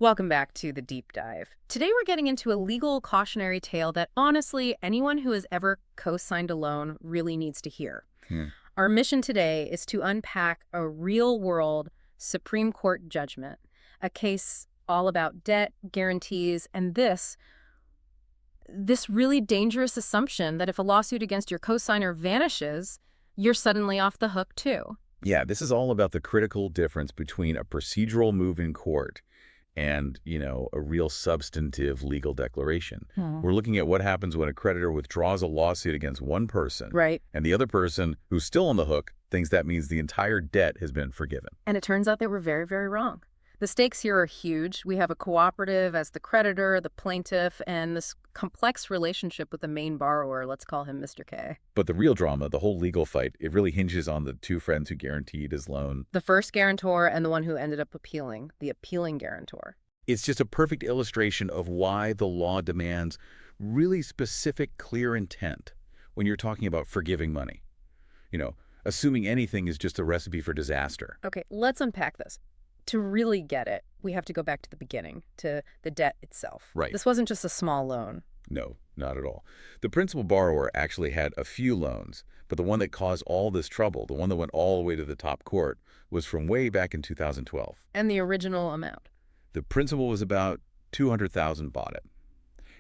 Welcome back to the deep dive. Today we're getting into a legal cautionary tale that honestly anyone who has ever co-signed a loan really needs to hear. Hmm. Our mission today is to unpack a real-world Supreme Court judgment, a case all about debt, guarantees, and this really dangerous assumption that if a lawsuit against your co-signer vanishes, you're suddenly off the hook too. Yeah, this is all about the critical difference between a procedural move in court and, a real substantive legal declaration. We're looking at what happens when a creditor withdraws a lawsuit against one person, Right. and the other person, who's still on the hook, thinks that means the entire debt has been forgiven. And it turns out they were very, very wrong. The stakes here are huge. We have a cooperative as the creditor, the plaintiff, and this complex relationship with the main borrower. Let's call him Mr. K. But the real drama, the whole legal fight, it really hinges on the two friends who guaranteed his loan. The first guarantor and the one who ended up appealing, the appealing guarantor. It's just a perfect illustration of why the law demands really specific, clear intent when you're talking about forgiving money. Assuming anything is just a recipe for disaster. Okay, let's unpack this. To really get it, we have to go back to the beginning, to the debt itself. Right. This wasn't just a small loan. No, not at all. The principal borrower actually had a few loans, but the one that caused all this trouble, the one that went all the way to the top court, was from way back in 2012. And the original amount. The principal was about $200,000 bought it.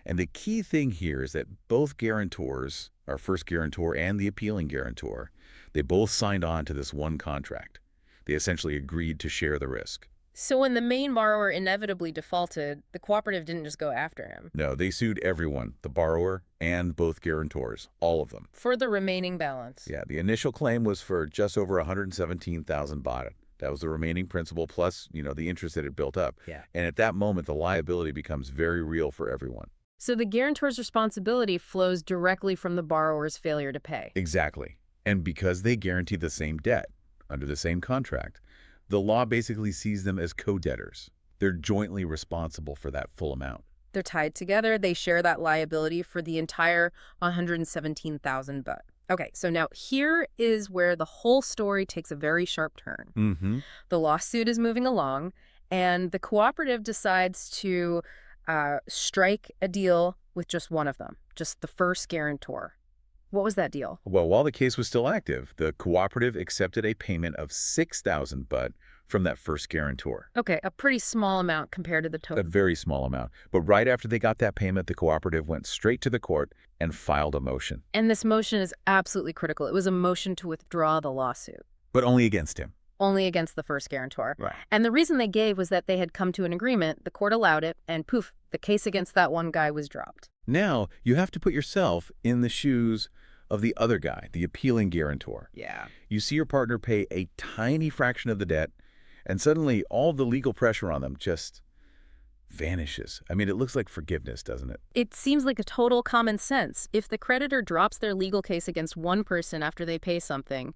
And the key thing here is that both guarantors, our first guarantor and the appealing guarantor, they both signed on to this one contract. They essentially agreed to share the risk. So when the main borrower inevitably defaulted, the cooperative didn't just go after him. No, they sued everyone, the borrower and both guarantors, all of them. For the remaining balance. Yeah, the initial claim was for just over $117,000 bought it. That was the remaining principal plus, the interest that had built up. Yeah. And at that moment, the liability becomes very real for everyone. So the guarantor's responsibility flows directly from the borrower's failure to pay. Exactly. And because they guaranteed the same debt under the same contract, the law basically sees them as co-debtors. They're jointly responsible for that full amount. They're tied together. They share that liability for the entire $117,000 but. Okay, so now here is where the whole story takes a very sharp turn. Mm-hmm. The lawsuit is moving along, and the cooperative decides to strike a deal with just one of them, just the first guarantor. What was that deal? Well, while the case was still active, the cooperative accepted a payment of $6,000 but from that first guarantor. Okay, a pretty small amount compared to the A total. very small amount. But right after they got that payment, the cooperative went straight to the court and filed a motion. And this motion is absolutely critical. It was a motion to withdraw the lawsuit. But only against him. Only against the first guarantor. Right. And the reason they gave was that they had come to an agreement, the court allowed it, and poof, the case against that one guy was dropped. Now, you have to put yourself in the shoes of the other guy, the appealing guarantor. Yeah. You see your partner pay a tiny fraction of the debt, and suddenly all the legal pressure on them just vanishes. I mean, it looks like forgiveness, doesn't it? It seems like a total common sense. If the creditor drops their legal case against one person after they pay something,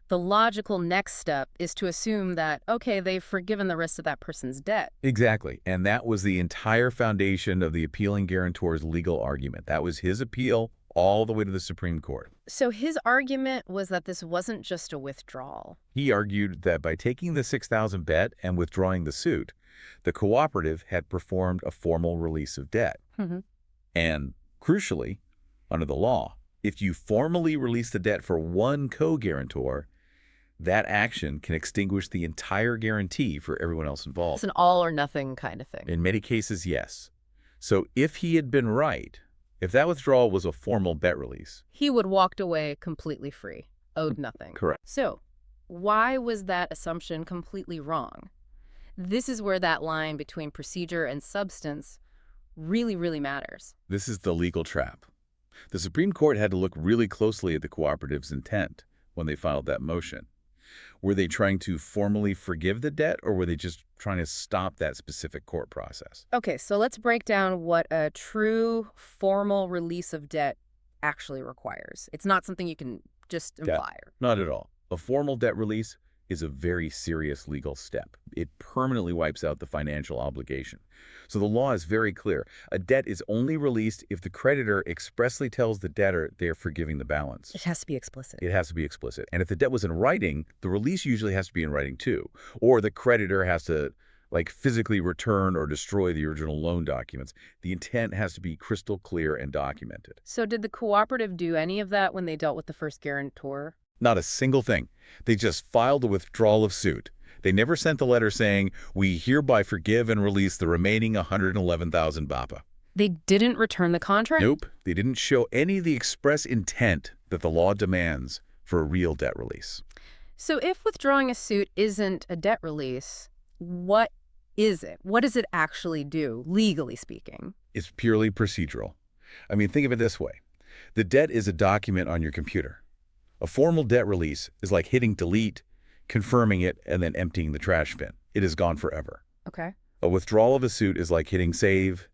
the logical next step is to assume that, okay, they've forgiven the rest of that person's debt. Exactly. And that was the entire foundation of the appealing guarantor's legal argument. That was his appeal all the way to the Supreme Court. So his argument was that this wasn't just a withdrawal. He argued that by taking the $6,000 bet and withdrawing the suit, the cooperative had performed a formal release of debt. Mm-hmm. And crucially, under the law, if you formally release the debt for one co-guarantor, that action can extinguish the entire guarantee for everyone else involved. It's an all or nothing kind of thing. In many cases, yes. So if he had been right, if that withdrawal was a formal bet release. He would walked away completely free, owed nothing. Correct. So why was that assumption completely wrong? This is where that line between procedure and substance really, really matters. This is the legal trap. The Supreme Court had to look really closely at the cooperative's intent when they filed that motion. Were they trying to formally forgive the debt, or were they just trying to stop that specific court process? Okay, so let's break down what a true formal release of debt actually requires. It's not something you can just imply. Not at all. A formal debt release is a very serious legal step. It permanently wipes out the financial obligation. So the law is very clear. A debt is only released if the creditor expressly tells the debtor they are forgiving the balance. It has to be explicit. It has to be explicit. And if the debt was in writing, the release usually has to be in writing too. Or the creditor has to like physically return or destroy the original loan documents. The intent has to be crystal clear and documented. So did the cooperative do any of that when they dealt with the first guarantor? Not a single thing. They just filed a withdrawal of suit. They never sent the letter saying, "We hereby forgive and release the remaining 111,000 BAPA." They didn't return the contract? Nope. They didn't show any of the express intent that the law demands for a real debt release. So if withdrawing a suit isn't a debt release, what is it? What does it actually do, legally speaking? It's purely procedural. I mean, think of it this way. The debt is a document on your computer. A formal debt release is like hitting delete, confirming it, and then emptying the trash bin. It is gone forever. Okay. A withdrawal of a suit is like hitting save,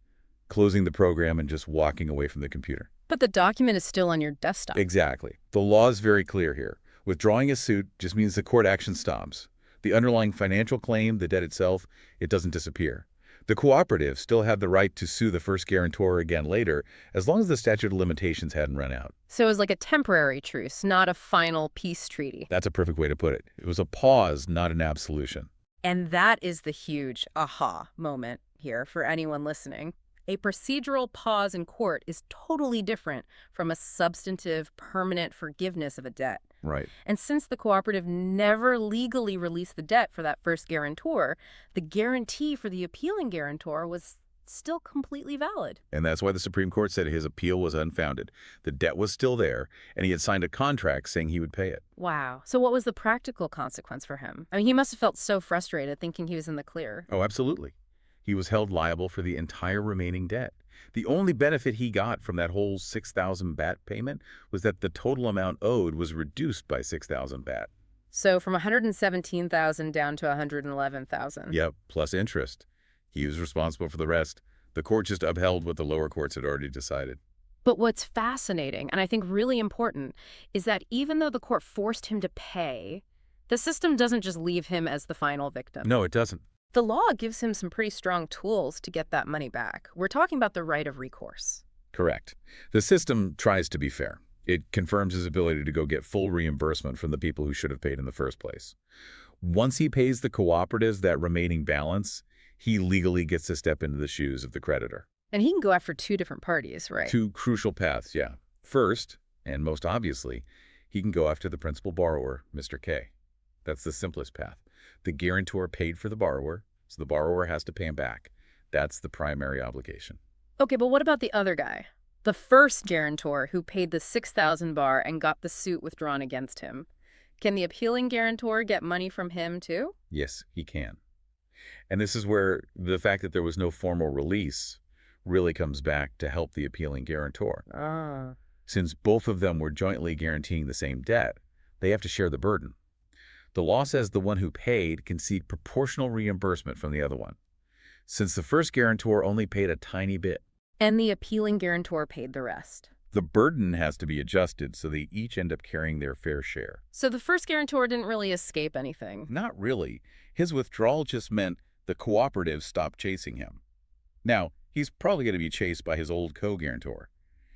closing the program, and just walking away from the computer. But the document is still on your desktop. Exactly. The law is very clear here. Withdrawing a suit just means the court action stops. The underlying financial claim, the debt itself, it doesn't disappear. The cooperative still had the right to sue the first guarantor again later, as long as the statute of limitations hadn't run out. So it was like a temporary truce, not a final peace treaty. That's a perfect way to put it. It was a pause, not an absolution. And that is the huge aha moment here for anyone listening. A procedural pause in court is totally different from a substantive, permanent forgiveness of a debt. Right. And since the cooperative never legally released the debt for that first guarantor, the guarantee for the appealing guarantor was still completely valid. And that's why the Supreme Court said his appeal was unfounded. The debt was still there, and he had signed a contract saying he would pay it. Wow. So what was the practical consequence for him? I mean, he must have felt so frustrated thinking he was in the clear. Oh, absolutely. He was held liable for the entire remaining debt. The only benefit he got from that whole 6,000 BAT payment was that the total amount owed was reduced by 6,000 BAT. So from 117,000 down to 111,000. Yep, plus interest. He was responsible for the rest. The court just upheld what the lower courts had already decided. But what's fascinating, and I think really important, is that even though the court forced him to pay, the system doesn't just leave him as the final victim. No, it doesn't. The law gives him some pretty strong tools to get that money back. We're talking about the right of recourse. Correct. The system tries to be fair. It confirms his ability to go get full reimbursement from the people who should have paid in the first place. Once he pays the cooperatives that remaining balance, he legally gets to step into the shoes of the creditor. And he can go after two different parties, right? Two crucial paths, yeah. First, and most obviously, he can go after the principal borrower, Mr. K. That's the simplest path. The guarantor paid for the borrower, so the borrower has to pay him back. That's the primary obligation. Okay, but what about the other guy? The first guarantor who paid the 6,000 bar and got the suit withdrawn against him. Can the appealing guarantor get money from him too? Yes, he can. And this is where the fact that there was no formal release really comes back to help the appealing guarantor. Ah. Since both of them were jointly guaranteeing the same debt, they have to share the burden. The law says the one who paid can seek proportional reimbursement from the other one, since the first guarantor only paid a tiny bit. And the appealing guarantor paid the rest. The burden has to be adjusted so they each end up carrying their fair share. So the first guarantor didn't really escape anything. Not really. His withdrawal just meant the cooperative stopped chasing him. Now, he's probably going to be chased by his old co-guarantor.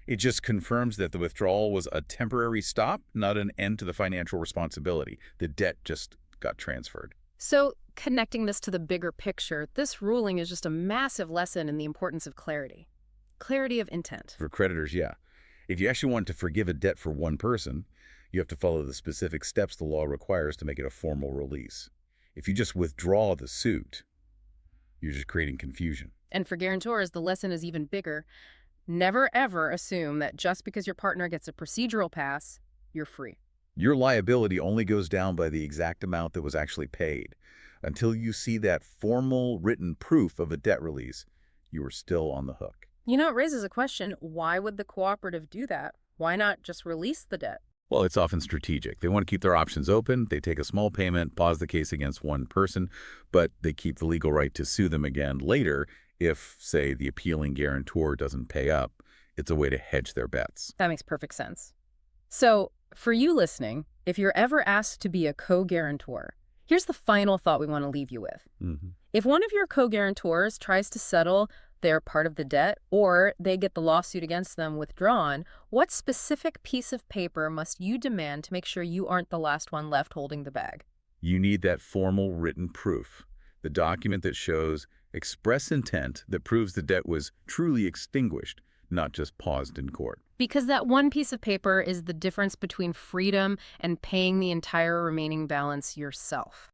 It just confirms that the withdrawal was a temporary stop, not an end to the financial responsibility. The debt just got transferred. So connecting this to the bigger picture, this ruling is just a massive lesson in the importance of clarity. Clarity of intent. For creditors, yeah. If you actually want to forgive a debt for one person, you have to follow the specific steps the law requires to make it a formal release. If you just withdraw the suit, you're just creating confusion. And for guarantors, the lesson is even bigger. Never, ever assume that just because your partner gets a procedural pass, you're free. Your liability only goes down by the exact amount that was actually paid. Until you see that formal written proof of a debt release, you are still on the hook. You know, it raises a question. Why would the cooperative do that? Why not just release the debt? Well, it's often strategic. They want to keep their options open. They take a small payment, pause the case against one person, but they keep the legal right to sue them again later if, say, the appealing guarantor doesn't pay up. It's a way to hedge their bets. That makes perfect sense. So, for you listening, if you're ever asked to be a co-guarantor, here's the final thought we want to leave you with. If one of your co-guarantors tries to settle their part of the debt, or they get the lawsuit against them withdrawn, what specific piece of paper must you demand to make sure you aren't the last one left holding the bag? You need that formal written proof the document that shows express intent that proves the debt was truly extinguished, not just paused in court. Because that one piece of paper is the difference between freedom and paying the entire remaining balance yourself.